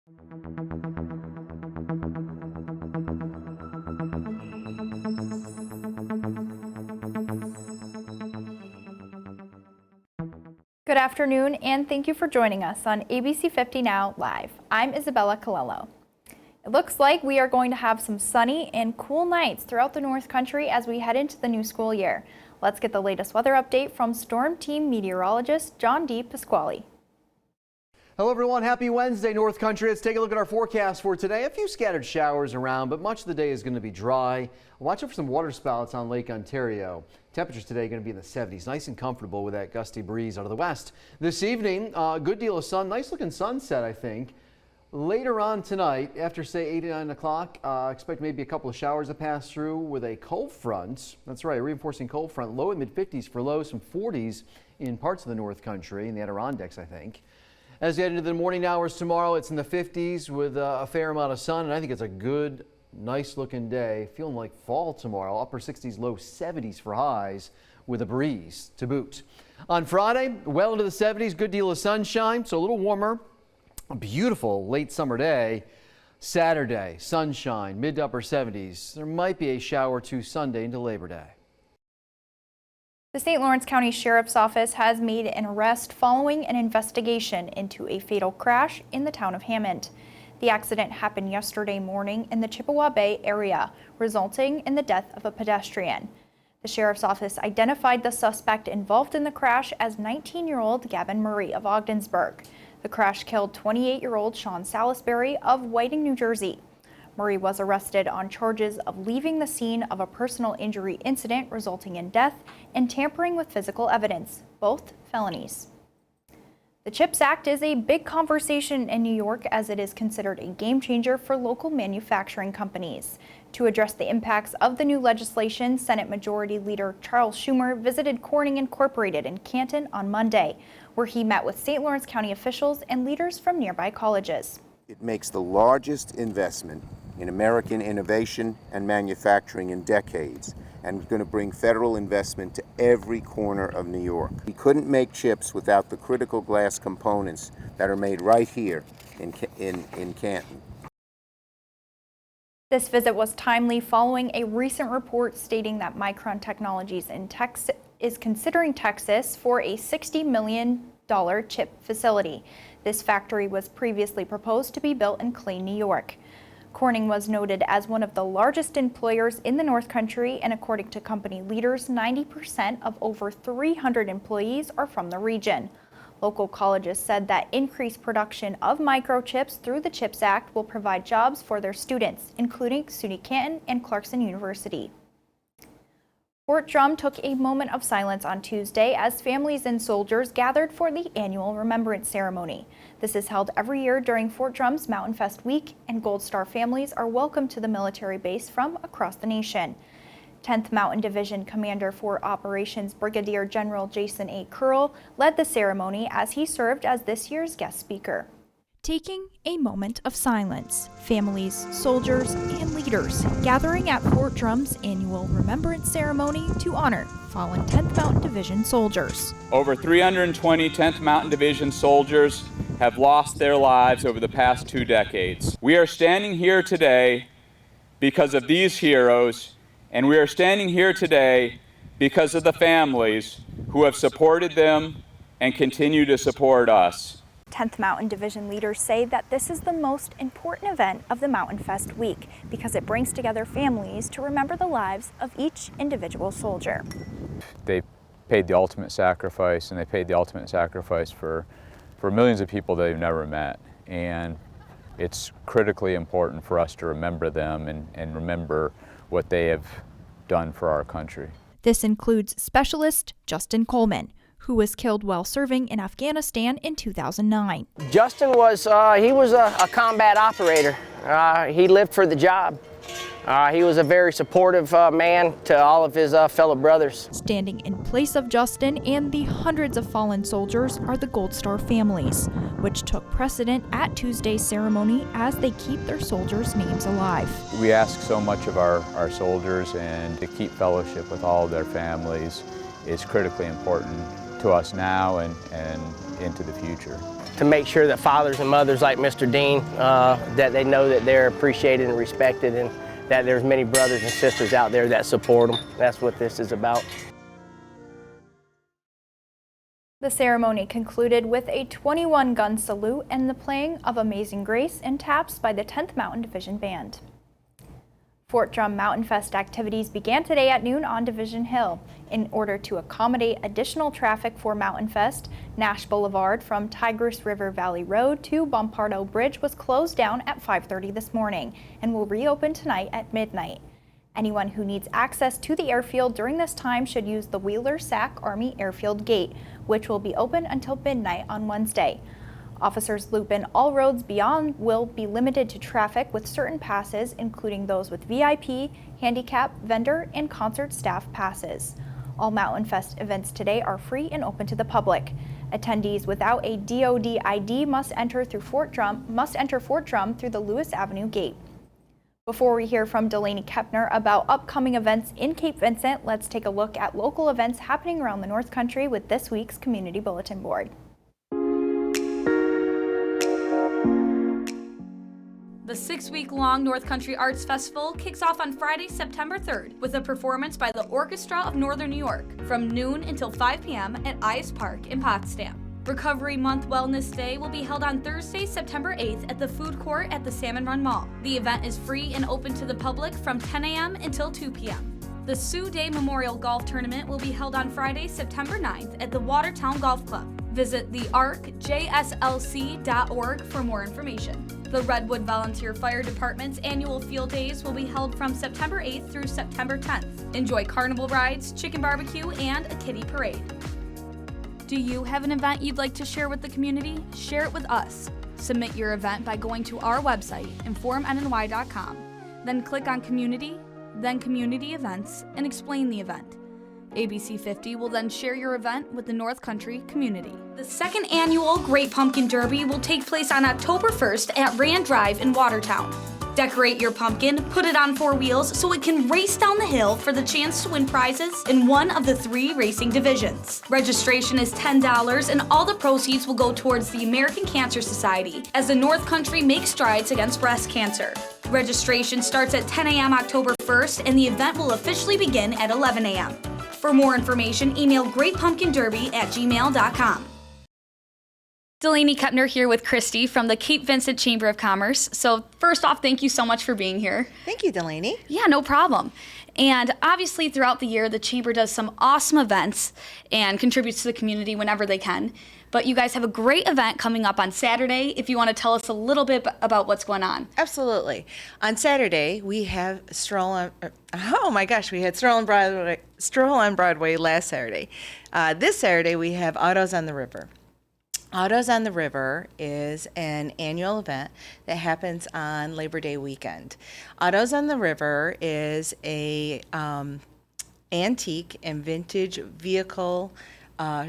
Good afternoon, and thank you for joining us on ABC50 Now Live. I'm Isabella Colello. It looks like we are going to have some sunny and cool nights throughout the North Country as we head into the new school year. Let's get the latest weather update from Storm Team meteorologist John D. Pasquale. Hello everyone, happy Wednesday, North Country. Let's take a look at our forecast for today. A few scattered showers around, but much of the day is going to be dry. Watch out for some water spouts on Lake Ontario. Temperatures today are going to be in the 70s, nice and comfortable with that gusty breeze out of the west. This evening, a good deal of sun, nice looking sunset, I think. Later on tonight, after say 8 or 9 o'clock, expect maybe a couple of showers to pass through with a cold front. That's right, a reinforcing cold front, low and mid 50s for lows, some 40s in parts of the North Country, in the Adirondacks, I think. As we head into the morning hours tomorrow, it's in the 50s with a fair amount of sun, and I think it's a good, nice looking day. Feeling like fall tomorrow, upper 60s, low 70s for highs with a breeze to boot. On Friday, well into the 70s, good deal of sunshine, so a little warmer. A beautiful late summer day. Saturday, sunshine, mid to upper 70s. There might be a shower or two Sunday into Labor Day. The St. Lawrence County Sheriff's Office has made an arrest following an investigation into a fatal crash in the town of Hammond. The accident happened yesterday morning in the Chippewa Bay area, resulting in the death of a pedestrian. The Sheriff's Office identified the suspect involved in the crash as 19-year-old Gavin Murray of Ogdensburg. The crash killed 28-year-old Sean Salisbury of Whiting, New Jersey. Murray was arrested on charges of leaving the scene of a personal injury incident resulting in death and tampering with physical evidence, both felonies. The CHIPS Act is a big conversation in New York as it is considered a game changer for local manufacturing companies. To address the impacts of the new legislation, Senate Majority Leader Charles Schumer visited Corning Incorporated in Canton on Monday, where he met with St. Lawrence County officials and leaders from nearby colleges. It makes the largest investment in American innovation and manufacturing in decades, and is going to bring federal investment to every corner of New York. We couldn't make chips without the critical glass components that are made right here in Canton. This visit was timely following a recent report stating that Micron Technologies in Texas is considering Texas for a $60 million chip facility. This factory was previously proposed to be built in Clay, New York. Corning was noted as one of the largest employers in the North Country, and according to company leaders, 90% of over 300 employees are from the region. Local colleges said that increased production of microchips through the CHIPS Act will provide jobs for their students, including SUNY Canton and Clarkson University. Fort Drum took a moment of silence on Tuesday as families and soldiers gathered for the annual Remembrance ceremony. This is held every year during Fort Drum's Mountain Fest week, and Gold Star families are welcomed to the military base from across the nation. 10th Mountain Division Commander for Operations Brigadier General Jason A. Curl led the ceremony as he served as this year's guest speaker. Taking a moment of silence, families, soldiers, and leaders gathering at Fort Drum's annual Remembrance ceremony to honor fallen 10th Mountain Division soldiers. Over 320 10th Mountain Division soldiers have lost their lives over the past 2 decades. We are standing here today because of these heroes, and we are standing here today because of the families who have supported them and continue to support us. 10th Mountain Division leaders say that this is the most important event of the Mountain Fest week because it brings together families to remember the lives of each individual soldier. They paid the ultimate sacrifice, and they paid the ultimate sacrifice for millions of people they've never met. And it's critically important for us to remember them and remember what they have done for our country. This includes Specialist Justin Coleman, who was killed while serving in Afghanistan in 2009. Justin was a combat operator. He lived for the job. He was a very supportive man to all of his fellow brothers. Standing in place of Justin and the hundreds of fallen soldiers are the Gold Star families, which took precedent at Tuesday's ceremony as they keep their soldiers' names alive. We ask so much of our soldiers, and to keep fellowship with all of their families is critically important to us now and into the future. to make sure that fathers and mothers like Mr. Dean, that they know that they're appreciated and respected, and that there's many brothers and sisters out there that support them. That's what this is about. The ceremony concluded with a 21-gun salute and the playing of Amazing Grace and taps by the 10th Mountain Division Band. Fort Drum Mountain Fest activities began today at noon on Division Hill. In order to accommodate additional traffic for Mountain Fest, Nash Boulevard from Tigris River Valley Road to Bompardo Bridge was closed down at 5:30 this morning and will reopen tonight at midnight. Anyone who needs access to the airfield during this time should use the Wheeler-Sac Army Airfield Gate, which will be open until midnight on Wednesday. Officers loop in all roads beyond will be limited to traffic with certain passes, including those with VIP, handicap, vendor, and concert staff passes. All Mountain Fest events today are free and open to the public. Attendees without a DoD ID must enter Fort Drum through the Lewis Avenue gate. Before we hear from Delaney Keppner about upcoming events in Cape Vincent, let's take a look at local events happening around the North Country with this week's Community Bulletin Board. The 6-week-long North Country Arts Festival kicks off on Friday, September 3rd with a performance by the Orchestra of Northern New York from noon until 5 p.m. at Ice Park in Potsdam. Recovery Month Wellness Day will be held on Thursday, September 8th at the food court at the Salmon Run Mall. The event is free and open to the public from 10 a.m. until 2 p.m. The Sioux Day Memorial Golf Tournament will be held on Friday, September 9th at the Watertown Golf Club. Visit thearcjslc.org for more information. The Redwood Volunteer Fire Department's annual field days will be held from September 8th through September 10th. Enjoy carnival rides, chicken barbecue, and a kiddie parade. Do you have an event you'd like to share with the community? Share it with us. Submit your event by going to our website, informnny.com. Then click on Community, then Community Events, and explain the event. ABC50 will then share your event with the North Country community. The second annual Great Pumpkin Derby will take place on October 1st at Rand Drive in Watertown. Decorate your pumpkin, put it on 4 wheels so it can race down the hill for the chance to win prizes in one of the 3 racing divisions. Registration is $10 and all the proceeds will go towards the American Cancer Society as the North Country makes strides against breast cancer. Registration starts at 10 a.m. October 1st and the event will officially begin at 11 a.m. For more information, email greatpumpkinderby@gmail.com. Delaney Keppner here with Christy from the Cape Vincent Chamber of Commerce. So first off, thank you so much for being here. Thank you, Delaney. Yeah, no problem. And obviously throughout the year, the Chamber does some awesome events and contributes to the community whenever they can. But you guys have a great event coming up on Saturday. If you want to tell us a little bit about what's going on. Absolutely. On Saturday, we have Stroll on Broadway last Saturday. This Saturday, we have Autos on the River. Autos on the River is an annual event that happens on Labor Day weekend. Autos on the River is a antique and vintage vehicle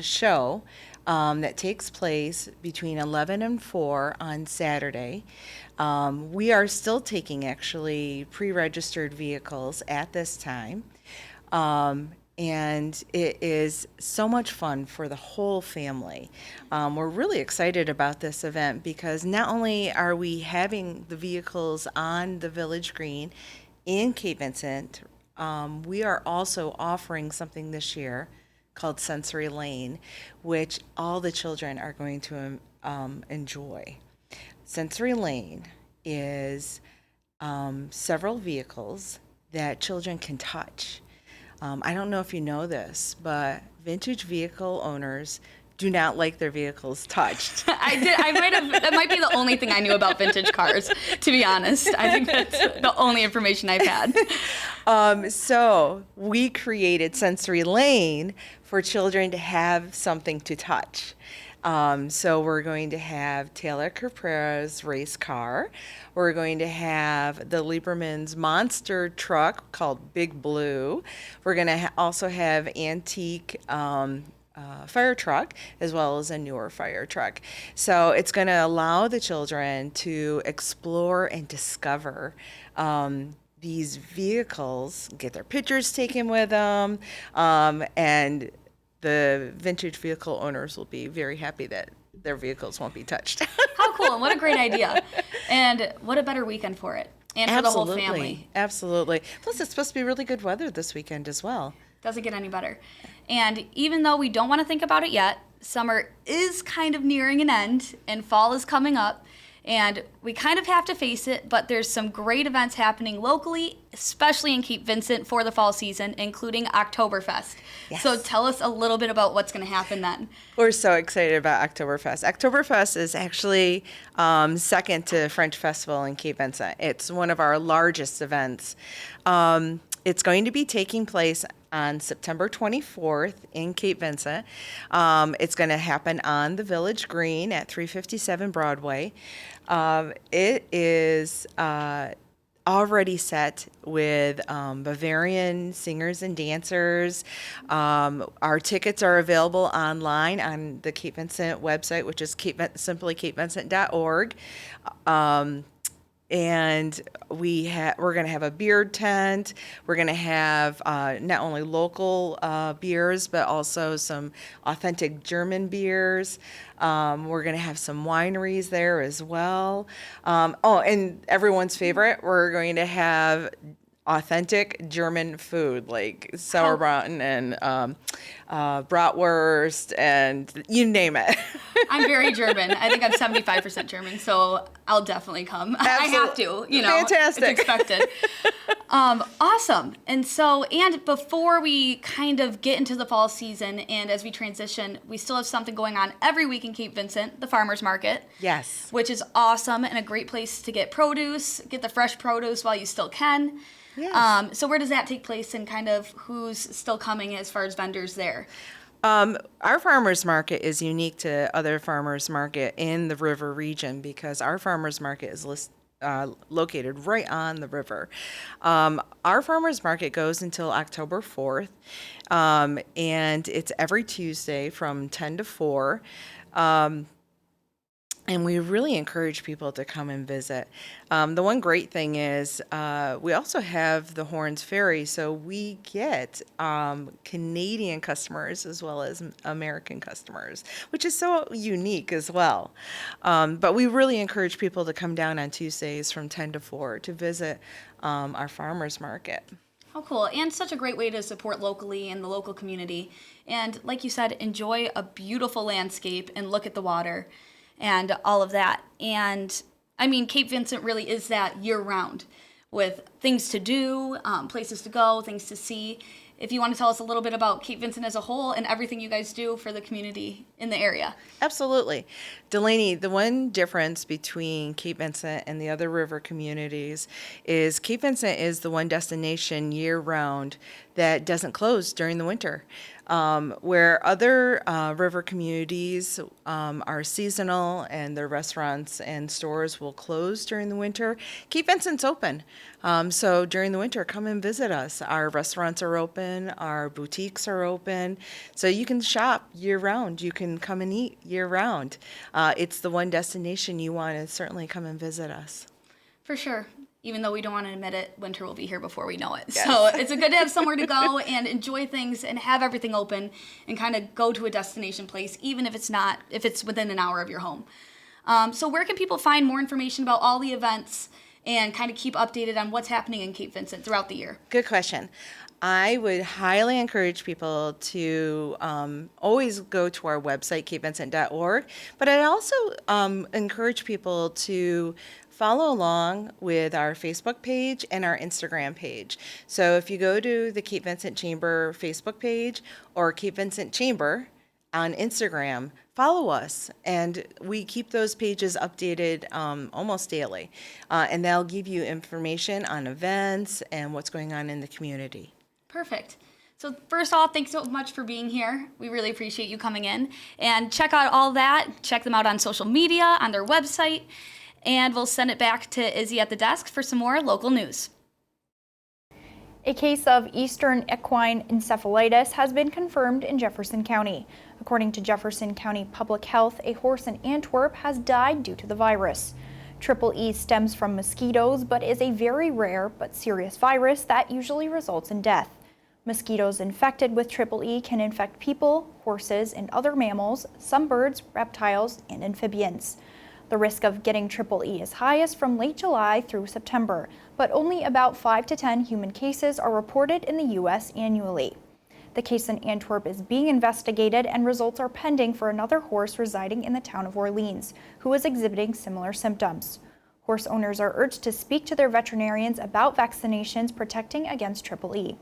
show that takes place between 11 and 4 on Saturday. We are still taking actually pre-registered vehicles at this time. And it is so much fun for the whole family. We're really excited about this event because not only are we having the vehicles on the Village Green in Cape Vincent, we are also offering something this year called Sensory Lane, which all the children are going to enjoy. Sensory Lane is several vehicles that children can touch. I don't know if you know this, but vintage vehicle owners do not like their vehicles touched. That might be the only thing I knew about vintage cars, to be honest. I think that's the only information I've had. So we created Sensory Lane for children to have something to touch. So we're going to have Taylor Caprara's race car. We're going to have the Lieberman's monster truck called Big Blue. We're going to also have antique fire truck as well as a newer fire truck. So it's going to allow the children to explore and discover these vehicles, get their pictures taken with them, and the vintage vehicle owners will be very happy that their vehicles won't be touched. How cool, and what a great idea. And what a better weekend for it, and for the whole family. Absolutely. Plus, it's supposed to be really good weather this weekend as well. Doesn't get any better. And even though we don't want to think about it yet, summer is kind of nearing an end, and fall is coming up. And we kind of have to face it, but there's some great events happening locally, especially in Cape Vincent for the fall season, including Oktoberfest. Yes. So tell us a little bit about what's going to happen then. We're so excited about Oktoberfest. Oktoberfest is actually second to French Festival in Cape Vincent. It's one of our largest events. It's going to be taking place on September 24th in Cape Vincent. It's going to happen on the Village Green at 357 Broadway. It is already set with Bavarian singers and dancers. Our tickets are available online on the Cape Vincent website, which is simply capevincent.org. And we're going to have a beer tent. We're going to have not only local beers, but also some authentic German beers. We're going to have some wineries there as well. And everyone's favorite, we're going to have authentic German food like Sauerbraten and bratwurst and you name it. I'm very German. I think I'm 75% German, so I'll definitely come. I have to, Fantastic. It's expected. Awesome. And before we kind of get into the fall season and as we transition, we still have something going on every week in Cape Vincent, the Farmers Market. Yes. Which is awesome and a great place to get produce, get the fresh produce while you still can. Yes. So where does that take place and kind of who's still coming as far as vendors there? Our farmers market is unique to other farmers market in the river region because our farmers market is located right on the river. Our farmers market goes until October 4th, and it's every Tuesday from 10 to 4. And we really encourage people to come and visit. The one great thing is we also have the Horns Ferry, so we get Canadian customers as well as American customers, which is so unique as well. But we really encourage people to come down on Tuesdays from 10 to 4 to visit our farmers market. How cool. And such a great way to support locally and the local community. And like you said, enjoy a beautiful landscape and look at the water and all of that. And I mean, Cape Vincent really is that year-round with things to do, places to go, things to see. If you want to tell us a little bit about Cape Vincent as a whole and everything you guys do for the community in the area. Absolutely. Delaney, the one difference between Cape Vincent and the other river communities is Cape Vincent is the one destination year-round that doesn't close during the winter. Where other river communities are seasonal and their restaurants and stores will close during the winter, Cape Vincent's open. So during the winter, come and visit us. Our restaurants are open, our boutiques are open, so you can shop year-round. You can come and eat year-round. It's the one destination you want to certainly come and visit us. For sure. Even though we don't want to admit it, winter will be here before we know it. Yes. So it's good to have somewhere to go and enjoy things and have everything open and kind of go to a destination place, even if it's within an hour of your home. So where can people find more information about all the events and kind of keep updated on what's happening in Cape Vincent throughout the year? Good question. I would highly encourage people to always go to our website, capevincent.org, but I also encourage people to follow along with our Facebook page and our Instagram page. So if you go to the Cape Vincent Chamber Facebook page or Cape Vincent Chamber on Instagram, follow us. And we keep those pages updated almost daily. And they'll give you information on events and what's going on in the community. Perfect. So first off, thanks so much for being here. We really appreciate you coming in. And check out all that. Check them out on social media, on their website. And we'll send it back to Izzy at the desk for some more local news. A case of Eastern equine encephalitis has been confirmed in Jefferson County. According to Jefferson County Public Health, a horse in Antwerp has died due to the virus. Triple E stems from mosquitoes, but is a very rare but serious virus that usually results in death. Mosquitoes infected with EEE can infect people, horses, and other mammals, some birds, reptiles, and amphibians. The risk of getting EEE is highest from late July through September, but only about 5 to 10 human cases are reported in the U.S. annually. The case in Antwerp is being investigated and results are pending for another horse residing in the town of Orleans, who is exhibiting similar symptoms. Horse owners are urged to speak to their veterinarians about vaccinations protecting against EEE.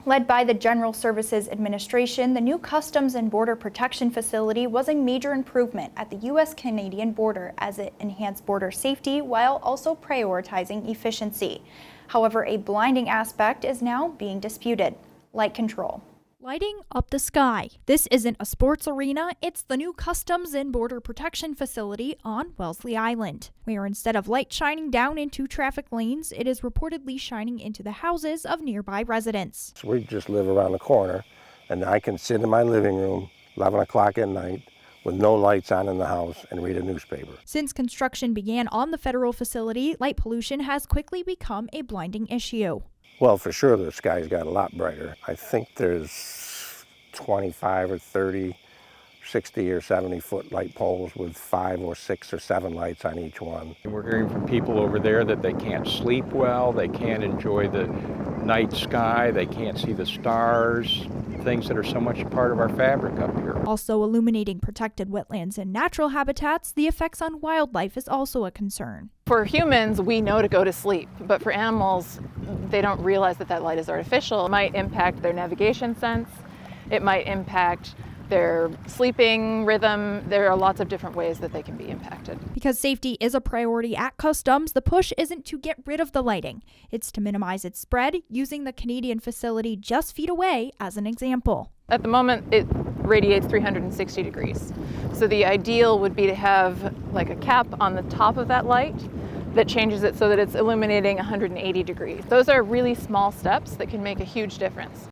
Led by the General Services Administration, the new Customs and Border Protection Facility was a major improvement at the U.S.-Canadian border as it enhanced border safety while also prioritizing efficiency. However, a blinding aspect is now being disputed: light control. Lighting up the sky. This isn't a sports arena, it's the new Customs and Border Protection Facility on Wellesley Island, where instead of light shining down into traffic lanes, it is reportedly shining into the houses of nearby residents. We just live around the corner, and I can sit in my living room 11 o'clock at night with no lights on in the house and read a newspaper. Since construction began on the federal facility, light pollution has quickly become a blinding issue. Well, for sure the sky's got a lot brighter. I think there's 25 or 30, 60 or 70 foot light poles with 5 or 6 or 7 lights on each one. We're hearing from people over there that they can't sleep well, they can't enjoy the night sky, they can't see the stars, things that are so much a part of our fabric up here. Also illuminating protected wetlands and natural habitats, the effects on wildlife is also a concern. For humans, we know to go to sleep, but for animals, they don't realize that that light is artificial. It might impact their navigation sense, it might impact their sleeping rhythm. There are lots of different ways that they can be impacted. Because safety is a priority at Customs, the push isn't to get rid of the lighting. It's to minimize its spread, using the Canadian facility just feet away as an example. At the moment, it radiates 360 degrees. So the ideal would be to have like a cap on the top of that light that changes it so that it's illuminating 180 degrees. Those are really small steps that can make a huge difference.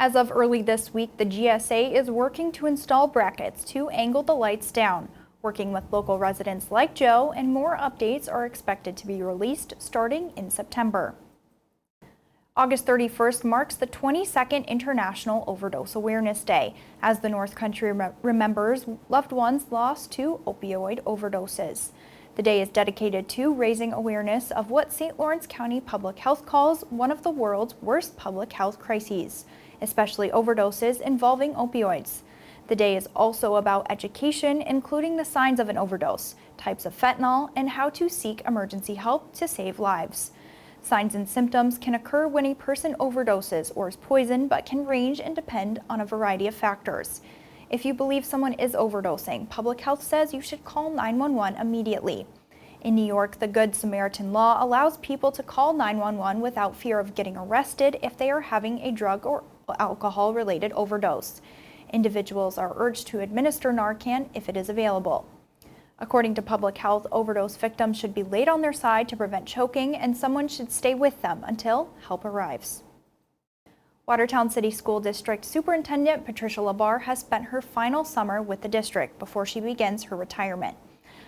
As of early this week, the GSA is working to install brackets to angle the lights down, working with local residents like Joe, and more updates are expected to be released starting in September. August 31st marks the 22nd International Overdose Awareness Day, as the North Country remembers loved ones lost to opioid overdoses. The day is dedicated to raising awareness of what St. Lawrence County Public Health calls one of the world's worst public health crises, especially overdoses involving opioids. The day is also about education, including the signs of an overdose, types of fentanyl, and how to seek emergency help to save lives. Signs and symptoms can occur when a person overdoses or is poisoned, but can range and depend on a variety of factors. If you believe someone is overdosing, public health says you should call 911 immediately. In New York, the Good Samaritan law allows people to call 911 without fear of getting arrested if they are having a drug or alcohol-related overdose. Individuals are urged to administer Narcan if it is available. According to public health, overdose victims should be laid on their side to prevent choking, and someone should stay with them until help arrives. Watertown City School District Superintendent Patricia LaBarre has spent her final summer with the district before she begins her retirement.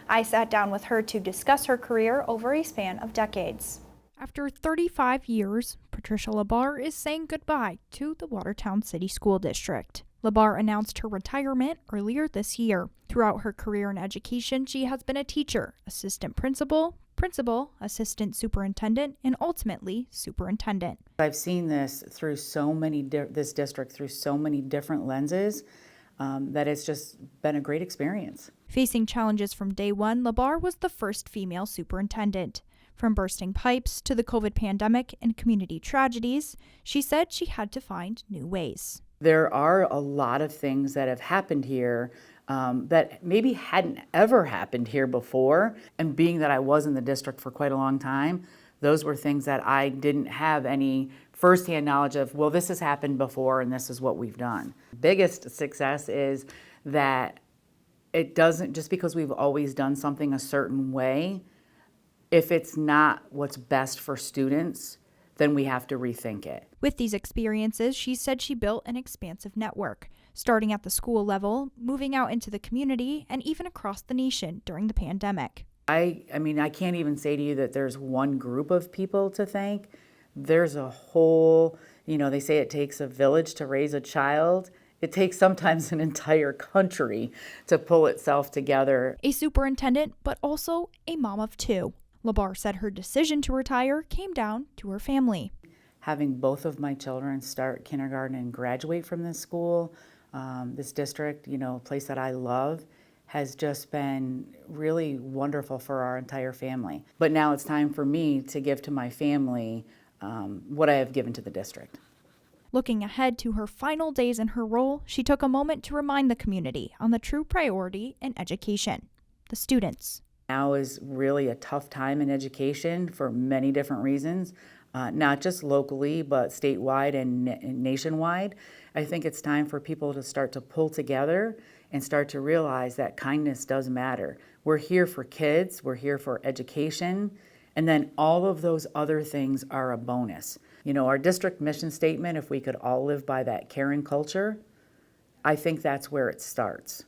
I sat down with her to discuss her career over a span of decades. After 35 years, Patricia LaBarre is saying goodbye to the Watertown City School District. LaBarre announced her retirement earlier this year. Throughout her career in education, she has been a teacher, assistant principal, assistant superintendent, and ultimately superintendent. I've seen this through this district through so many different lenses that it's just been a great experience. Facing challenges from day one, LaBarre was the first female superintendent. From bursting pipes to the COVID pandemic and community tragedies, she said she had to find new ways. There are a lot of things that have happened here that maybe hadn't ever happened here before. And being that I was in the district for quite a long time, those were things that I didn't have any firsthand knowledge of, well, this has happened before and this is what we've done. Biggest success is that it doesn't, just because we've always done something a certain way, if it's not what's best for students, then we have to rethink it. With these experiences, she said she built an expansive network, starting at the school level, moving out into the community, and even across the nation during the pandemic. I mean, I can't even say to you that there's one group of people to thank. There's a whole, they say it takes a village to raise a child. It takes sometimes an entire country to pull itself together. A superintendent, but also a mom of two. LaBarre said her decision to retire came down to her family. Having both of my children start kindergarten and graduate from this school, this district, a place that I love, has just been really wonderful for our entire family. But now it's time for me to give to my family what I have given to the district. Looking ahead to her final days in her role, she took a moment to remind the community on the true priority in education, the students. Now is really a tough time in education for many different reasons, not just locally, but statewide and nationwide. I think it's time for people to start to pull together and start to realize that kindness does matter. We're here for kids, we're here for education, and then all of those other things are a bonus. Our district mission statement, if we could all live by that caring culture, I think that's where it starts.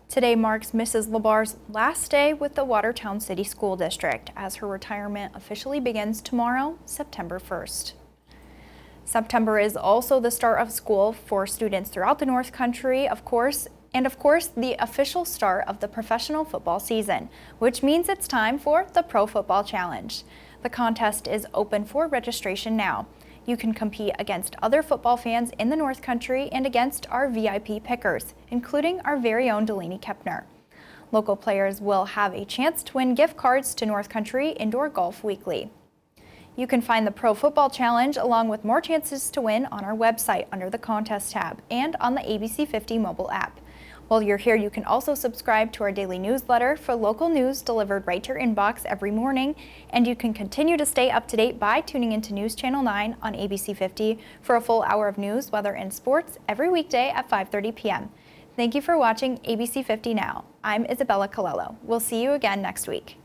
Today marks Mrs. LaBarre's last day with the Watertown City School District as her retirement officially begins tomorrow, September 1st. September is also the start of school for students throughout the North Country, of course, the official start of the professional football season, which means it's time for the Pro Football Challenge. The contest is open for registration now. You can compete against other football fans in the North Country and against our VIP pickers, including our very own Delaney Keppner. Local players will have a chance to win gift cards to North Country Indoor Golf Weekly. You can find the Pro Football Challenge along with more chances to win on our website under the Contest tab and on the ABC50 mobile app. While you're here, you can also subscribe to our daily newsletter for local news delivered right to your inbox every morning, and you can continue to stay up to date by tuning into News Channel 9 on ABC50 for a full hour of news, weather, and sports every weekday at 5:30 p.m. Thank you for watching ABC50 Now. I'm Isabella Colello. We'll see you again next week.